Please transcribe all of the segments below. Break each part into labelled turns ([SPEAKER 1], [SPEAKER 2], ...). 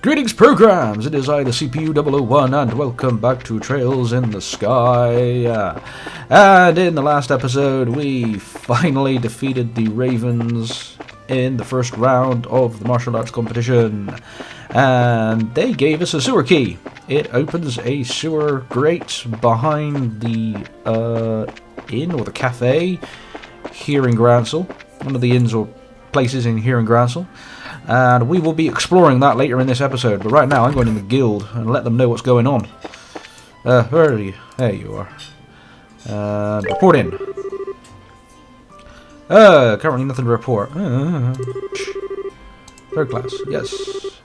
[SPEAKER 1] Greetings, programs! It is I, the CPU-001, and welcome back to Trails in the Sky. And in the last episode, we finally defeated the Ravens in the first round of the martial arts competition. And they gave us a sewer key. It opens a sewer grate behind the inn or the cafe here in Gransel. One of the inns or places in here in Gransel. And we will be exploring that later in this episode. But right now, I'm going in the guild and let them know what's going on. Where are you? There you are. Report in. Currently nothing to report. Third class, yes.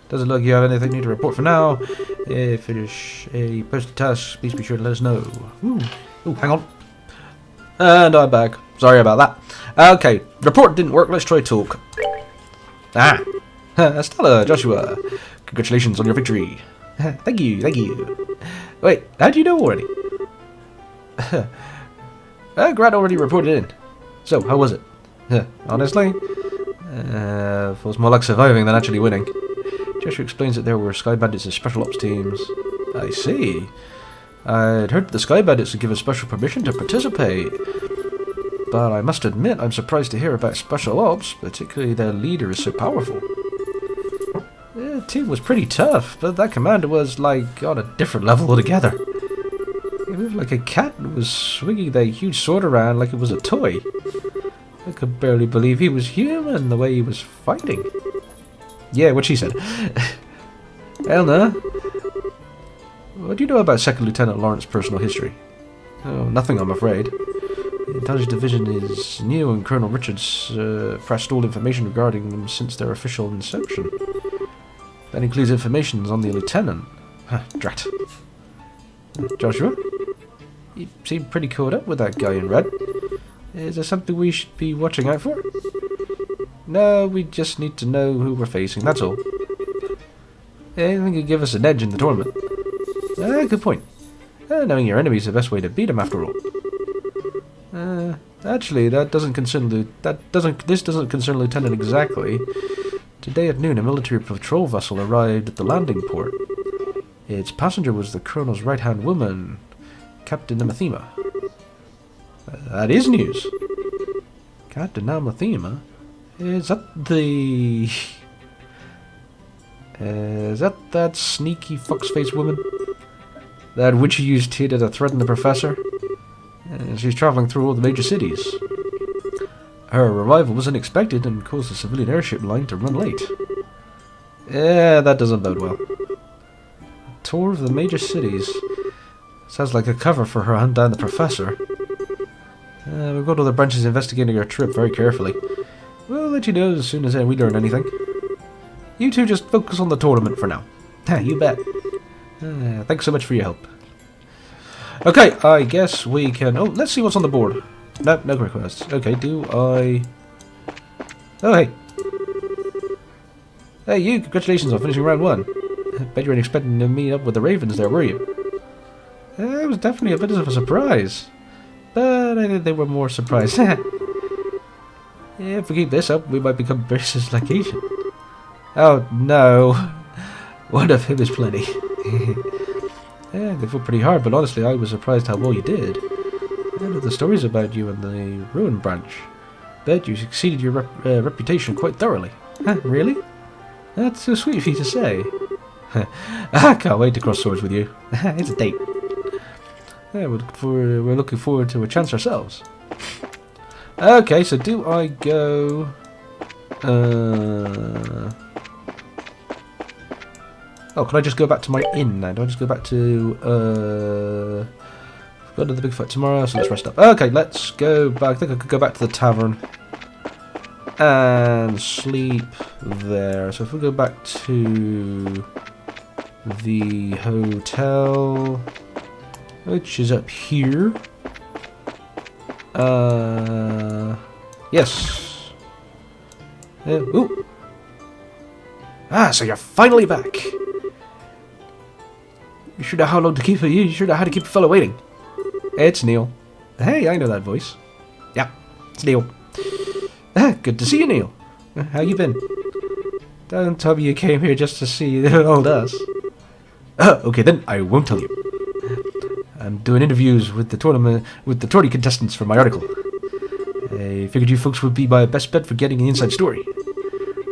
[SPEAKER 1] Doesn't look like you have anything new to report for now. If it is a posted task, please be sure to let us know. Ooh, hang on. And I'm back. Sorry about that. Okay, report didn't work. Let's try talk. Stella, Joshua, congratulations on your victory. Thank you. Wait, how do you know already? Grant already reported in. So, how was it? Honestly, it was more like surviving than actually winning. Joshua explains that there were Sky Bandits as special ops teams. I see. I'd heard that the Sky Bandits would give us special permission to participate. But I must admit, I'm surprised to hear about special ops, particularly their leader is so powerful. The team was pretty tough, but that commander was, like, on a different level altogether. He moved like a cat and was swinging that huge sword around like it was a toy. I could barely believe he was human the way he was fighting. Yeah, what she said. Elna, what do you know about Second Lieutenant Lawrence's personal history? Oh, nothing, I'm afraid. The Intelligence Division is new, and Colonel Richards pressed all information regarding them since their official inception. That includes information on the lieutenant. Drat. Joshua? You seem pretty caught up with that guy in red. Is there something we should be watching out for? No, we just need to know who we're facing, that's all. Anything could give us an edge in the tournament. Good point. Knowing your enemy is the best way to beat them, after all. Actually, this doesn't concern Lieutenant exactly. Today at noon, a military patrol vessel arrived at the landing port. Its passenger was the Colonel's right-hand woman, Captain Amathema. That is news. Captain Amathema? Is that the... is that sneaky fox-faced woman? That witch you used here to threaten the professor? She's travelling through all the major cities. Her arrival was unexpected and caused the civilian airship line to run late. That doesn't bode well. A tour of the major cities. Sounds like a cover for her hunt down the professor. We've got other branches investigating our trip very carefully. We'll let you know as soon as we learn anything. You two just focus on the tournament for now. You bet. Thanks so much for your help. Okay, I guess we can... Oh, let's see what's on the board. No requests. Okay, do I... Oh, hey. Hey, you. Congratulations on finishing round 1. I bet you weren't expecting to meet up with the Ravens there, were you? It was definitely a bit of a surprise. But I think they were more surprised. If we keep this up, we might become Bruce's legation. Oh, no. One of him is plenty. They fought pretty hard, but honestly, I was surprised how well you did. I know the stories about you and the Ruin branch. Bet you succeeded your reputation quite thoroughly. Really? That's so sweet of you to say. I can't wait to cross swords with you. It's a date. We're looking forward to a chance ourselves. Okay, so do I go... Oh, can I just go back to my inn now? Do I just go back to... Go to the big fight tomorrow, so let's rest up. Okay, let's go back. I think I could go back to the tavern and sleep there. So if we go back to the hotel, which is up here. Yes. Ooh. So you're finally back. You sure know how long to keep it? You sure know how to keep a fellow waiting? It's Nial. Hey, I know that voice. Yeah, it's Nial. Good to see you, Nial. How you been? Don't tell me you came here just to see old us. Okay then, I won't tell you. I'm doing interviews with the tourney contestants for my article. I figured you folks would be my best bet for getting an inside story.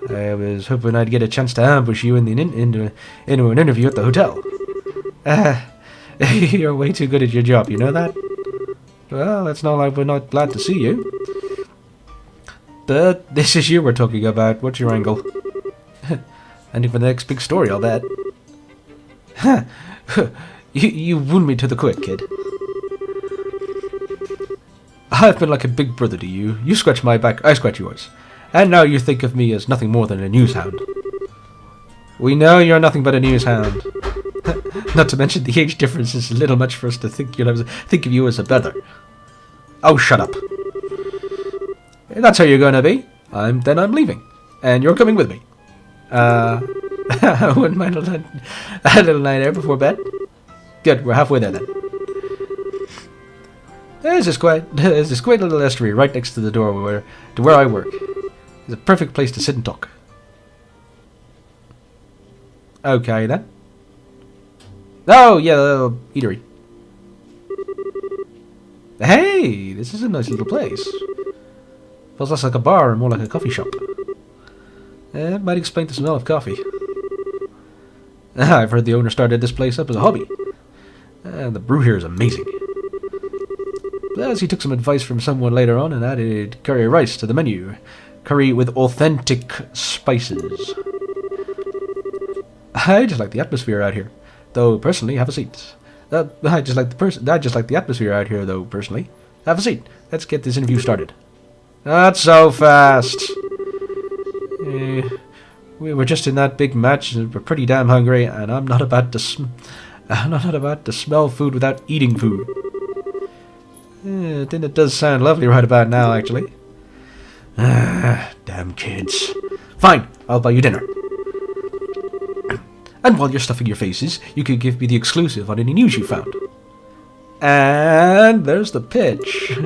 [SPEAKER 1] I was hoping I'd get a chance to ambush you into an interview at the hotel. You're way too good at your job, you know that? Well, it's not like we're not glad to see you. But this is you we're talking about. What's your angle? And for the next big story, I'll bet. You wound me to the quick, kid. I've been like a big brother to you. You scratch my back, I scratch yours. And now you think of me as nothing more than a news hound. We know you're nothing but a news hound. Not to mention the age difference is a little much for us to think of you as a brother. Oh, shut up. That's how you're gonna be. Then I'm leaving. And you're coming with me. I wouldn't mind a little night air before bed. Good, we're halfway there then. There's this quaint little estuary right next to the door where I work. It's a perfect place to sit and talk. Okay then. Oh yeah, eatery. Hey, this is a nice little place. Feels less like a bar and more like a coffee shop. It might explain the smell of coffee. I've heard the owner started this place up as a hobby. The brew here is amazing. As he took some advice from someone later on and added curry rice to the menu. Curry with authentic spices. I just like the atmosphere out here. Though, personally, have a seat. I just like the atmosphere out here, though, personally. Have a seat. Let's get this interview started. Not so fast. We were just in that big match and we're pretty damn hungry, and I'm not about to smell food without eating food. I think it does sound lovely right about now, actually. Damn kids. Fine, I'll buy you dinner. And while you're stuffing your faces, you could give me the exclusive on any news you found. And there's the pitch.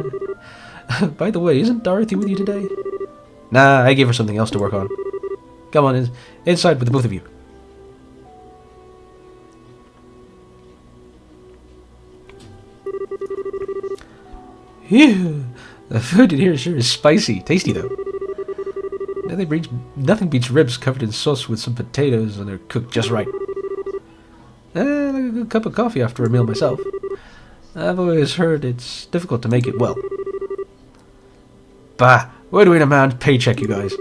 [SPEAKER 1] By the way, isn't Dorothy with you today? Nah, I gave her something else to work on. Come on, inside with the both of you. Phew, the food in here sure is spicy. Tasty, though. Nothing beats ribs covered in sauce with some potatoes and they're cooked just right. I like a good cup of coffee after a meal myself. I've always heard it's difficult to make it well. Bah, we're doing a man's paycheck, you guys.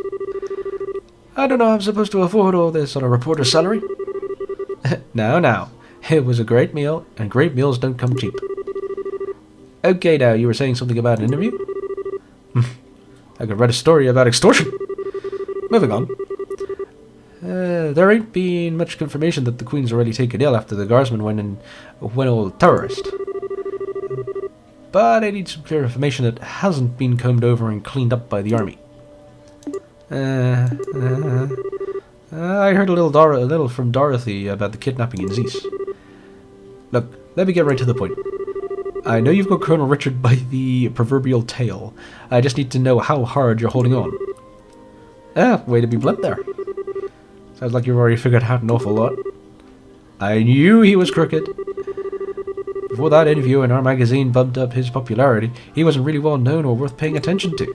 [SPEAKER 1] I don't know how I'm supposed to afford all this on a reporter's salary. Now. It was a great meal, and great meals don't come cheap. Okay, now, you were saying something about an interview? I could write a story about extortion. Moving on. There ain't been much confirmation that the Queen's already taken ill after the guardsman went all terrorist. But I need some clear information that hasn't been combed over and cleaned up by the army. I heard a little from Dorothy about the kidnapping in Zeus. Look, let me get right to the point. I know you've got Colonel Richard by the proverbial tail. I just need to know how hard you're holding on. Way to be blunt there. Sounds like you've already figured out an awful lot. I knew he was crooked. Before that interview and our magazine bumped up his popularity, he wasn't really well known or worth paying attention to.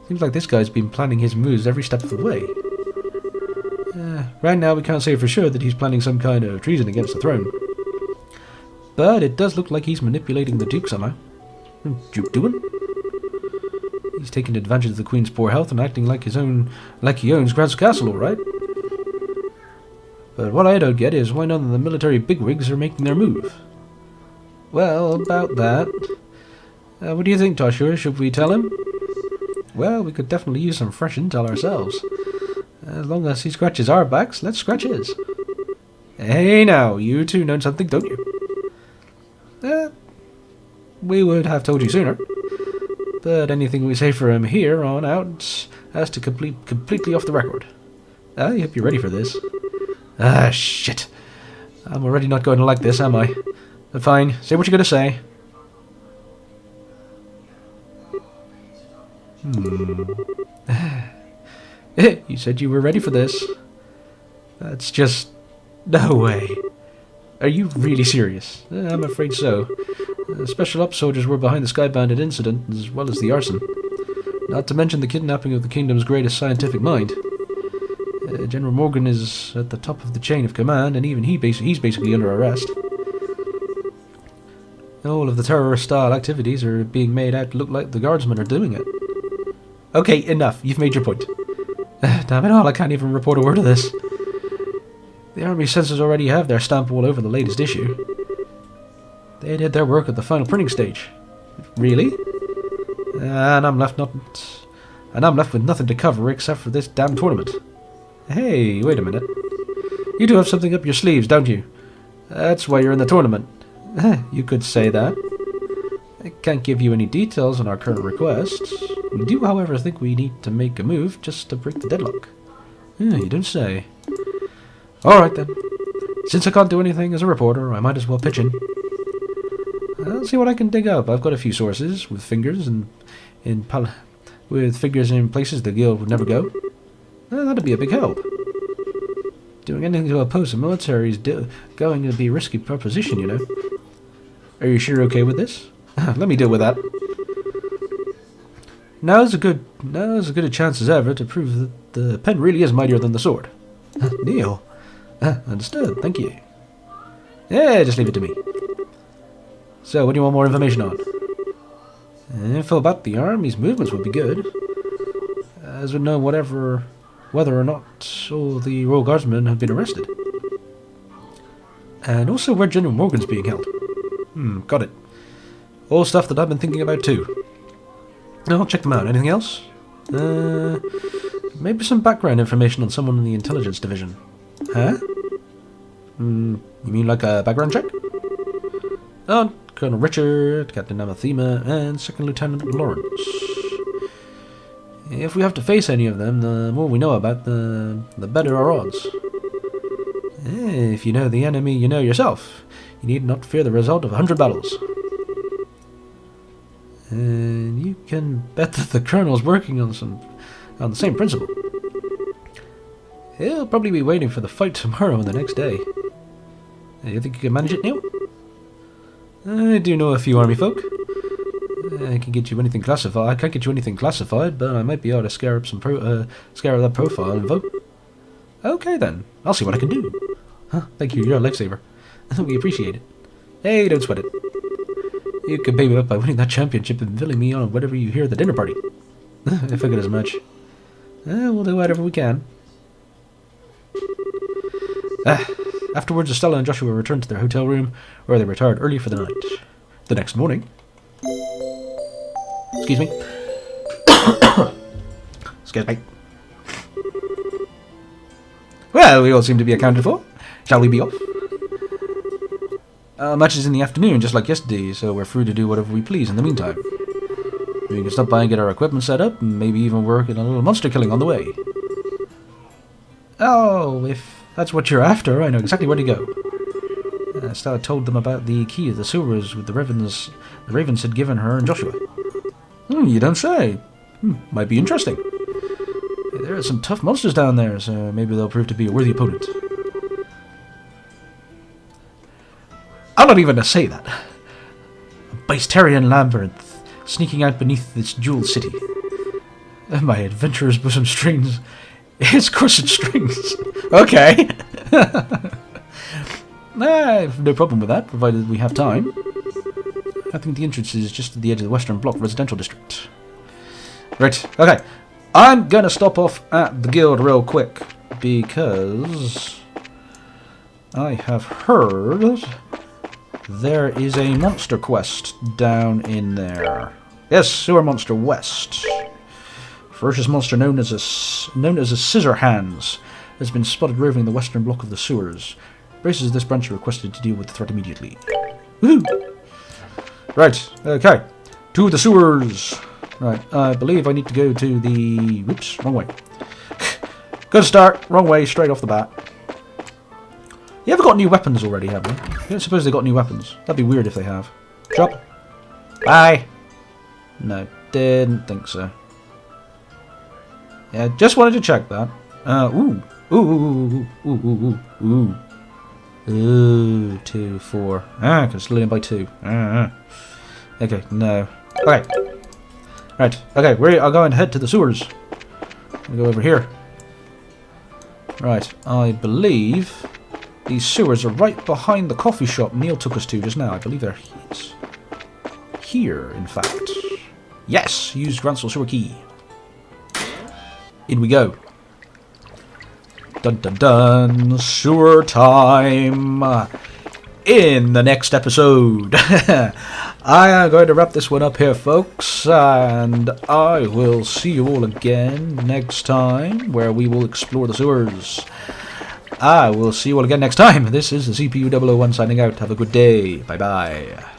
[SPEAKER 1] Seems like this guy's been planning his moves every step of the way. Right now we can't say for sure that he's planning some kind of treason against the throne. But it does look like he's manipulating the Duke somehow. Duke doing? He's taking advantage of the Queen's poor health and acting like he owns Graz Castle, alright? But what I don't get is why none of the military bigwigs are making their move. Well, about that... what do you think, Toshua? Should we tell him? Well, we could definitely use some fresh intel ourselves. As long as he scratches our backs, let's scratch his. Hey now, you two know something, don't you? We would have told you sooner. But anything we say from here on out has to completely off the record. I hope you're ready for this. Shit. I'm already not going to like this, am I? But fine, say what you're going to say. You said you were ready for this. That's just... no way. Are you really serious? I'm afraid so. Special Ops soldiers were behind the Sky Bandit incident, as well as the arson. Not to mention the kidnapping of the Kingdom's greatest scientific mind. General Morgan is at the top of the chain of command, and even he's basically under arrest. All of the terrorist-style activities are being made out to look like the guardsmen are doing it. Okay, enough. You've made your point. Damn it all, I can't even report a word of this. The army censors already have their stamp all over the latest issue. They did their work at the final printing stage. Really? And I'm left with nothing to cover except for this damn tournament. Hey, wait a minute. You do have something up your sleeves, don't you? That's why you're in the tournament. You could say that. I can't give you any details on our current requests. We do, however, think we need to make a move just to break the deadlock. You don't say. Alright then. Since I can't do anything as a reporter, I might as well pitch in. I'll see what I can dig up. I've got a few sources with fingers in places the guild would never go. That'd be a big help. Doing anything to oppose the military is going to be a risky proposition, you know. Are you sure you're okay with this? Let me deal with that. Now's as good a chance as ever to prove that the pen really is mightier than the sword. Nial. Understood, thank you. Yeah, just leave it to me. So, what do you want more information on? Info about the army's movements would be good. As we know whether or not all the Royal Guardsmen have been arrested. And also where General Morgan's being held. Got it. All stuff that I've been thinking about too. I'll check them out. Anything else? Maybe some background information on someone in the intelligence division. Huh? You mean like a background check? Oh, Colonel Richard, Captain Amathema, and Second Lieutenant Lawrence. If we have to face any of them, the more we know about, the better our odds. If you know the enemy, you know yourself. You need not fear the result of 100 battles. And you can bet that the Colonel's working on the same principle. He'll probably be waiting for the fight tomorrow and the next day. You think you can manage it, Nial? I do know a few army folk. I can get you anything classified. I can't get you anything classified, but I might be able to scare up that profile and vote. Okay then, I'll see what I can do. Thank you, you're a lifesaver. We appreciate it. Hey, don't sweat it. You can pay me up by winning that championship and filling me on whatever you hear at the dinner party. I figured as much. We'll do whatever we can. Afterwards, Estella and Joshua returned to their hotel room, where they retired early for the night. The next morning... Excuse me. Excuse me. Well, we all seem to be accounted for. Shall we be off? Match is in the afternoon, just like yesterday, so we're free to do whatever we please in the meantime. We can stop by and get our equipment set up, and maybe even work in a little monster killing on the way. Oh, if that's what you're after, I know exactly where to go. Stella told them about the key to the sewers with the Ravens had given her and Joshua. You don't say. Might be interesting. There are some tough monsters down there, so maybe they'll prove to be a worthy opponent. I'm not even going to say that. A Bastarian labyrinth, sneaking out beneath this jeweled city. My adventurer's bosom strings. Its corset strings. Okay. I have no problem with that, provided we have time. I think the entrance is just at the edge of the Western Block residential district. Right, okay. I'm gonna stop off at the guild real quick, because I have heard there is a monster quest down in there. Yes, Sewer Monster West. Ferocious monster known as a Scissor Hands has been spotted roving the Western Block of the sewers. Braces of this branch are requested to deal with the threat immediately. Woohoo! Right, okay. To the sewers! Right, I believe I need to go to the... Whoops, wrong way. Good start, wrong way, straight off the bat. You ever got new weapons already, have they? I don't suppose they got new weapons. That'd be weird if they have. Drop. Bye! No, didn't think so. Yeah, just wanted to check that. Ooh. Ooh. Ooh. Ooh. Ooh. Ooh. 2, 4. Because it's leading by 2. Okay, no. Okay. Right. Okay, I'll go and head to the sewers. I'll go over here. Right. I believe these sewers are right behind the coffee shop Nial took us to just now. I believe they're here, in fact. Yes! Use Gransel sewer key. In we go. Dun dun dun. Sewer time. In the next episode. I am going to wrap this one up here, folks, and I will see you all again next time, where we will explore the sewers. I will see you all again next time. This is the CPU 001 signing out. Have a good day. Bye-bye.